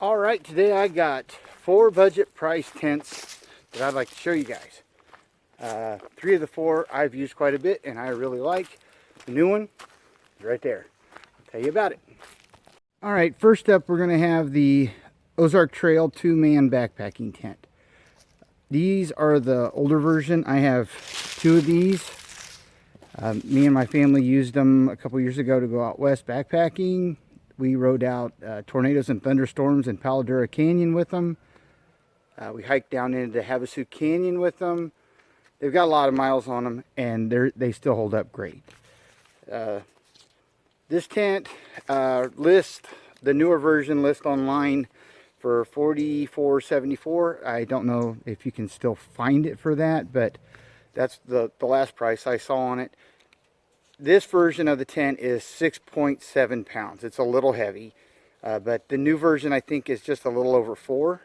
All right, today I got 4 budget price tents that I'd like to show you guys. 3 of the 4 I've used quite a bit and I really like. The new one is right there. I'll tell you about it. All right, first up we're going to have the Ozark Trail 2-man backpacking tent. These are the older version. I have 2 of these. Me and my family used them a couple years ago to go out west backpacking. We rode out tornadoes and thunderstorms in Palo Duro Canyon with them. We hiked down into Havasu Canyon with them. They've got a lot of miles on them, and they still hold up great. This tent the newer version list online for $44.74. I don't know if you can still find it for that, but that's the last price I saw on it. This version of the tent is 6.7 pounds. It's a little heavy, but the new version I think is just a little over 4.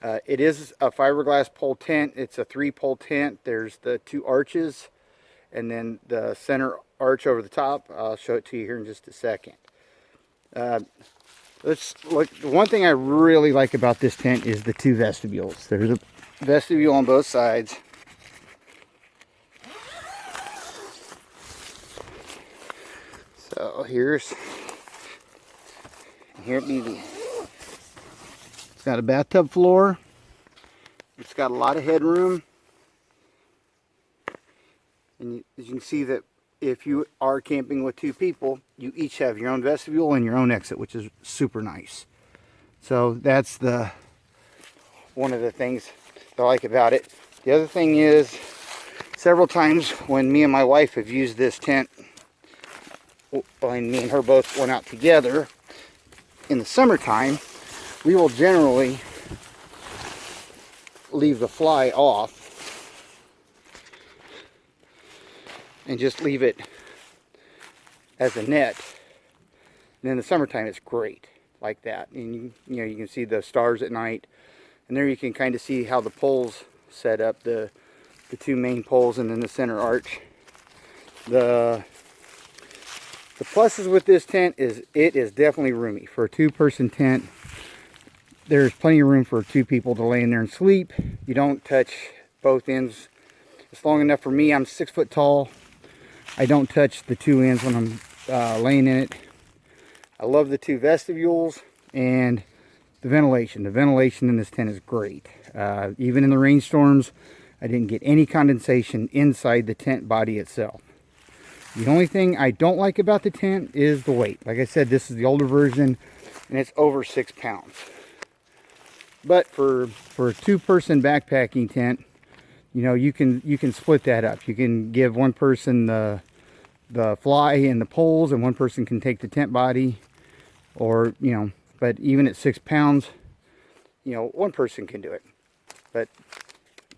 It is a fiberglass pole tent. It's a 3-pole tent. There's the 2 arches and then the center arch over the top. I'll show it to you here in just a second. Let's look. The one thing I really like about this tent is the 2 vestibules. There's a vestibule on both sides. So here it begins. It's got a bathtub floor. It's got a lot of headroom. And as you can see that if you are camping with 2 people, you each have your own vestibule and your own exit, which is super nice. So that's one of the things that I like about it. The other thing is, several times when me and my wife have used this tent, when me and her both went out together in the summertime, we will generally leave the fly off and just leave it as a net. And in the summertime it's great like that. And you can see the stars at night, and there you can kind of see how the poles set up, the 2 main poles and then the center arch. The pluses with this tent is it is definitely roomy. For a 2-person tent, there's plenty of room for 2 people to lay in there and sleep. You don't touch both ends. It's long enough for me. I'm 6 foot tall. I don't touch the 2 ends when I'm laying in it. I love the 2 vestibules and the ventilation. The ventilation in this tent is great. Even in the rainstorms, I didn't get any condensation inside the tent body itself. The only thing I don't like about the tent is the weight. Like I said, this is the older version, and it's over 6 pounds. But for a 2-person backpacking tent, you can split that up. You can give one person the fly and the poles, and one person can take the tent body. Or but even at 6 pounds, one person can do it. But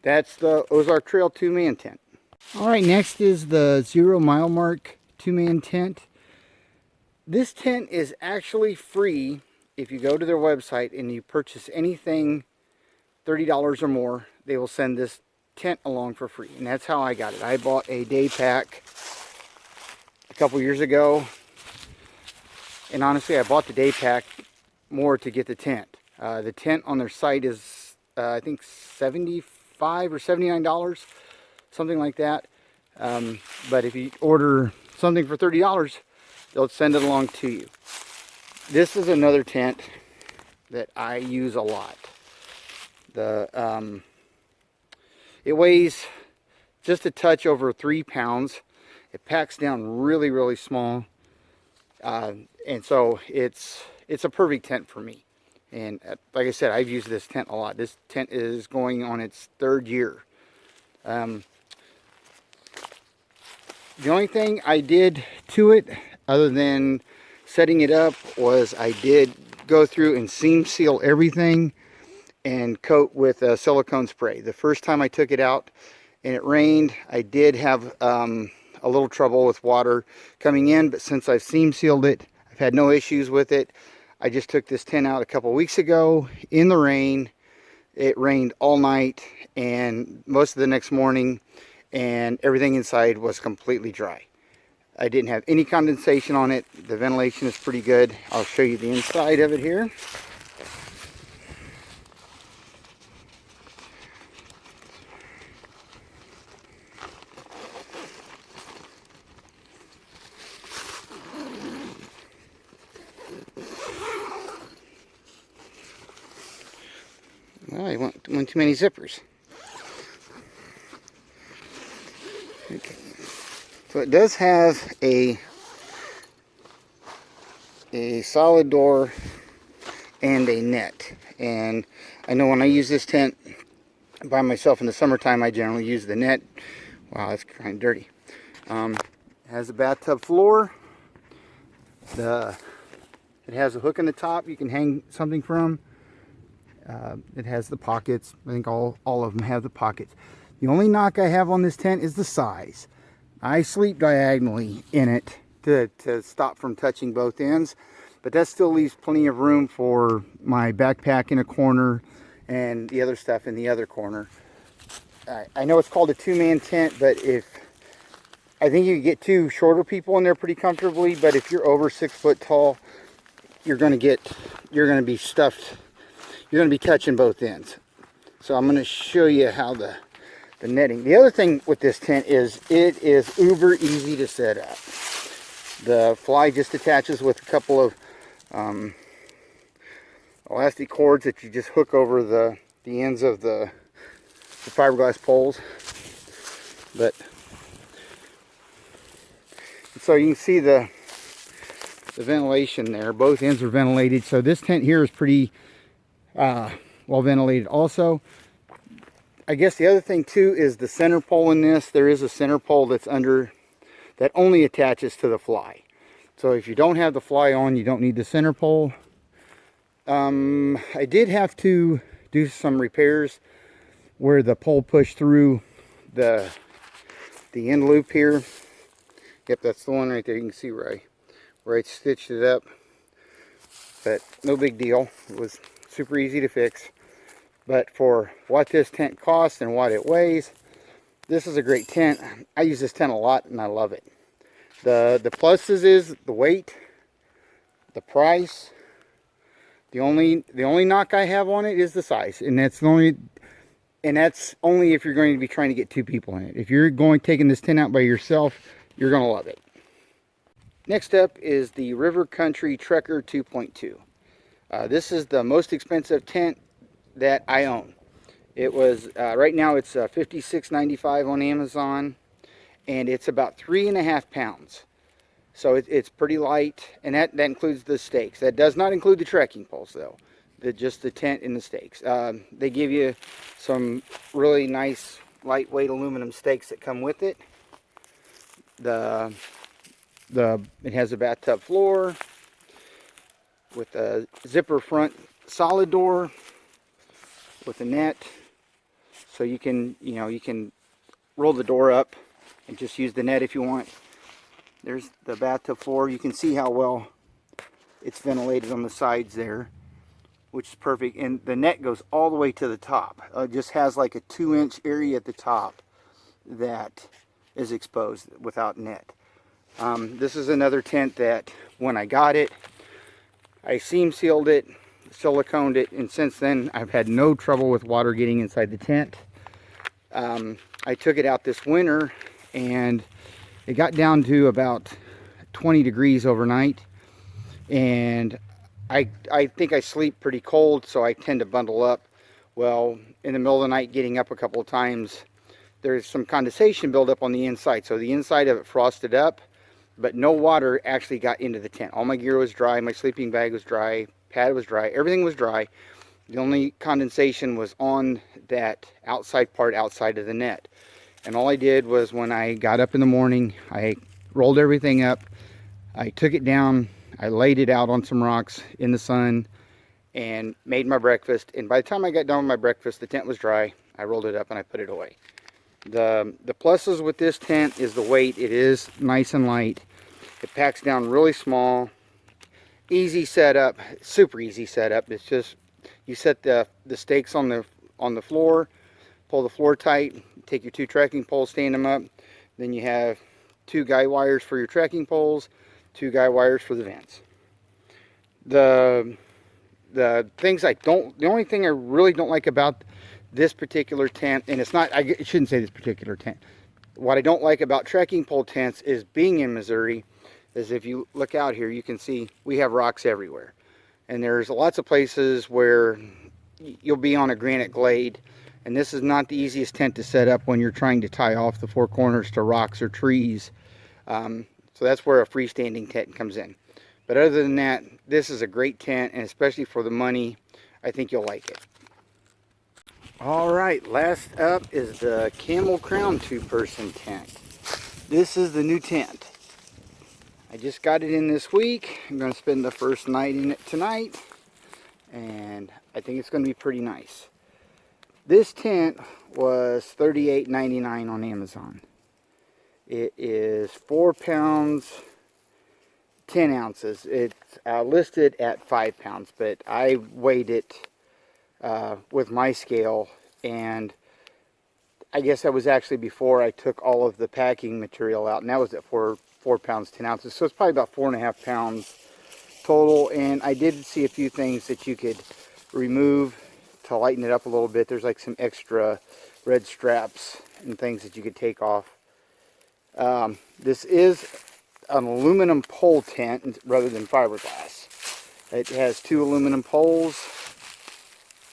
that's the Ozark Trail 2-man tent. Alright, next is the 0 mile mark 2-man tent. This tent is actually free if you go to their website and you purchase anything $30 or more. They will send this tent along for free, and that's how I got it. I bought a day pack a couple years ago, and honestly I bought the day pack more to get the tent. The tent on their site is I think $75 or $79, something like that. But if you order something for $30, they'll send it along to you. This is another tent that I use a lot. It weighs just a touch over 3 pounds. It packs down really, really small. And so it's a perfect tent for me. And like I said, I've used this tent a lot. This tent is going on its 3rd year. The only thing I did to it, other than setting it up, was I did go through and seam seal everything and coat with silicone spray. The first time I took it out and it rained, I did have a little trouble with water coming in, but since I've seam sealed it, I've had no issues with it. I just took this tent out a couple weeks ago in the rain. It rained all night and most of the next morning, and everything inside was completely dry. I didn't have any condensation on it. The ventilation is pretty good. I'll show you the inside of it here. One too many zippers. Okay. So it does have a solid door and a net. And I know when I use this tent by myself in the summertime, I generally use the net. Wow, that's kind of dirty. It has a bathtub floor. It has a hook in the top you can hang something from. It has the pockets. I think all of them have the pockets. The only knock I have on this tent is the size. I sleep diagonally in it to stop from touching both ends, but that still leaves plenty of room for my backpack in a corner and the other stuff in the other corner. I know it's called a two-man tent, but I think you can get two shorter people in there pretty comfortably, but if you're over 6 foot tall, you're going to be stuffed. You're going to be touching both ends. So I'm going to show you how the netting. The other thing with this tent is it is uber easy to set up. The fly just attaches with a couple of elastic cords that you just hook over the ends of the fiberglass poles. But so you can see the ventilation there. Both ends are ventilated. So this tent here is pretty well ventilated also. I guess the other thing too is the center pole in this. There is a center pole that's under, that only attaches to the fly. So if you don't have the fly on, you don't need the center pole. I did have to do some repairs where the pole pushed through the end loop here. Yep, that's the one right there. You can see where I stitched it up. But no big deal. It was super easy to fix. But for what this tent costs and what it weighs, this is a great tent. I use this tent a lot and I love it. The pluses is the weight, the price. The only knock I have on it is the size, and that's only if you're going to be trying to get two people in it. If you're taking this tent out by yourself, you're going to love it. Next up is the River Country Trekker 2.2. This is the most expensive tent that I own. It was right now it's $56.95 on Amazon, and it's about 3.5 pounds. So it's pretty light, and that includes the stakes. That does not include the trekking poles though. Just the tent and the stakes. They give you some really nice lightweight aluminum stakes that come with it. It has a bathtub floor with a zipper front solid door with a net, so you can roll the door up and just use the net if you want. There's the bathtub floor. You can see how well it's ventilated on the sides there, which is perfect. And the net goes all the way to the top. It just has like a 2-inch area at the top that is exposed without net. This is another tent that when I got it, I seam sealed it, siliconed it, and since then I've had no trouble with water getting inside the tent. I took it out this winter and it got down to about 20 degrees overnight, and I think I sleep pretty cold, so I tend to bundle up. Well, in the middle of the night, getting up a couple of times, there's some condensation buildup on the inside, so the inside of it frosted up, but no water actually got into the tent. All my gear was dry, my sleeping bag was dry, pad was dry, everything was dry. The only condensation was on that outside part outside of the net. And all I did was, when I got up in the morning, I rolled everything up, I took it down, I laid it out on some rocks in the sun, and made my breakfast. And by the time I got done with my breakfast, the tent was dry. I rolled it up and I put it away. The pluses with this tent is the weight. It is nice and light. It packs down really small. Easy setup, super easy setup. It's just, you set the stakes on the floor, pull the floor tight, take your 2 trekking poles, stand them up. Then you have 2 guy wires for your trekking poles, 2 guy wires for the vents. The things the only thing I really don't like about this particular tent, and it's not, I shouldn't say this particular tent. What I don't like about trekking pole tents is, being in Missouri, is if you look out here, you can see we have rocks everywhere. And there's lots of places where you'll be on a granite glade, and this is not the easiest tent to set up when you're trying to tie off the four corners to rocks or trees. So that's where a freestanding tent comes in. But other than that, this is a great tent, and especially for the money, I think you'll like it. All right, last up is the Camel Crown 2-person tent. This is the new tent. I just got it in this week. I'm going to spend the first night in it tonight, and I think it's going to be pretty nice. This tent was $38.99 on Amazon. It is 4 pounds 10 ounces. It's listed at 5 pounds, but I weighed it with my scale, and I guess that was actually before I took all of the packing material out, and that was at 4 pounds 10 ounces. So it's probably about 4.5 pounds total. And I did see a few things that you could remove to lighten it up a little bit. There's like some extra red straps and things that you could take off. This is an aluminum pole tent rather than fiberglass. It has 2 aluminum poles.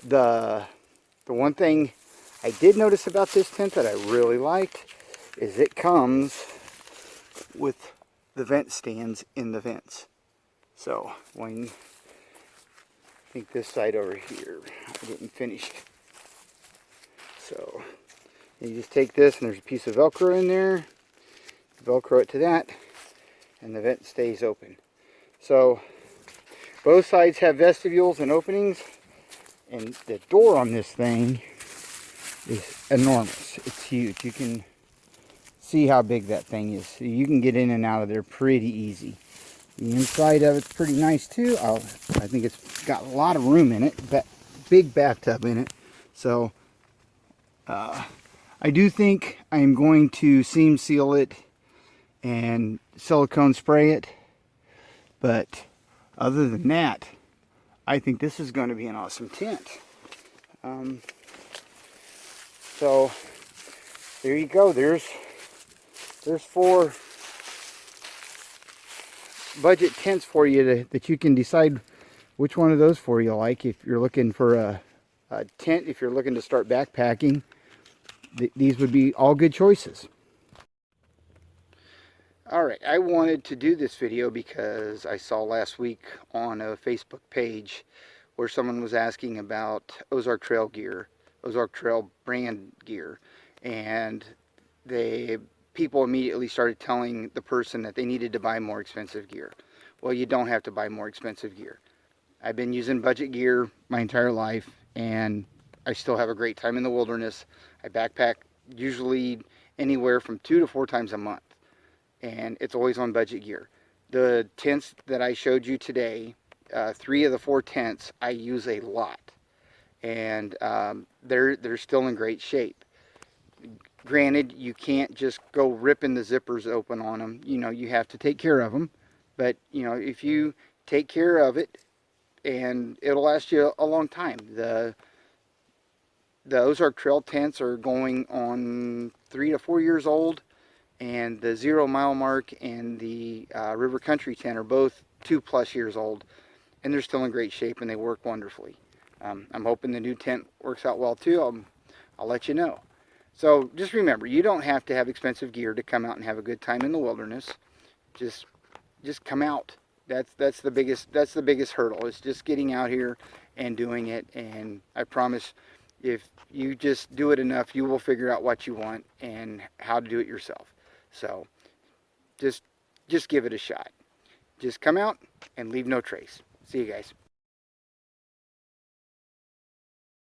The one thing I did notice about this tent that I really liked is it comes with the vent stands in the vents. So when I think this side over here, I didn't finish. So you just take this, and there's a piece of Velcro in there. Velcro it to that, and the vent stays open. So both sides have vestibules and openings, and the door on this thing is enormous. It's huge. You can see how big that thing is. So you can get in and out of there pretty easy. The inside of it's pretty nice too. I think it's got a lot of room in it. Big bathtub in it. So I do think I'm going to seam seal it and silicone spray it. But other than that, I think this is going to be an awesome tent. So there you go. There's 4 budget tents for you that you can decide which one of those for you like. If you're looking for a tent, if you're looking to start backpacking, these would be all good choices. Alright, I wanted to do this video because I saw last week on a Facebook page where someone was asking about Ozark Trail gear, Ozark Trail brand gear, and people immediately started telling the person that they needed to buy more expensive gear. Well, you don't have to buy more expensive gear. I've been using budget gear my entire life, and I still have a great time in the wilderness. I backpack usually anywhere from 2 to 4 times a month, and it's always on budget gear. The tents that I showed you today, 3 of the 4 tents I use a lot, and they're still in great shape. Granted, you can't just go ripping the zippers open on them. You know, you have to take care of them. But, you know, if you take care of it, and it'll last you a long time. The Ozark Trail tents are going on 3 to 4 years old, and the 0 mile mark and the River Country tent are both 2+ years old, and they're still in great shape, and they work wonderfully. I'm hoping the new tent works out well too. I'll let you know. So just remember, you don't have to have expensive gear to come out and have a good time in the wilderness. Just come out. That's the biggest hurdle. It's just getting out here and doing it. And I promise, if you just do it enough, you will figure out what you want and how to do it yourself. So just give it a shot. Just come out and leave no trace. See you guys.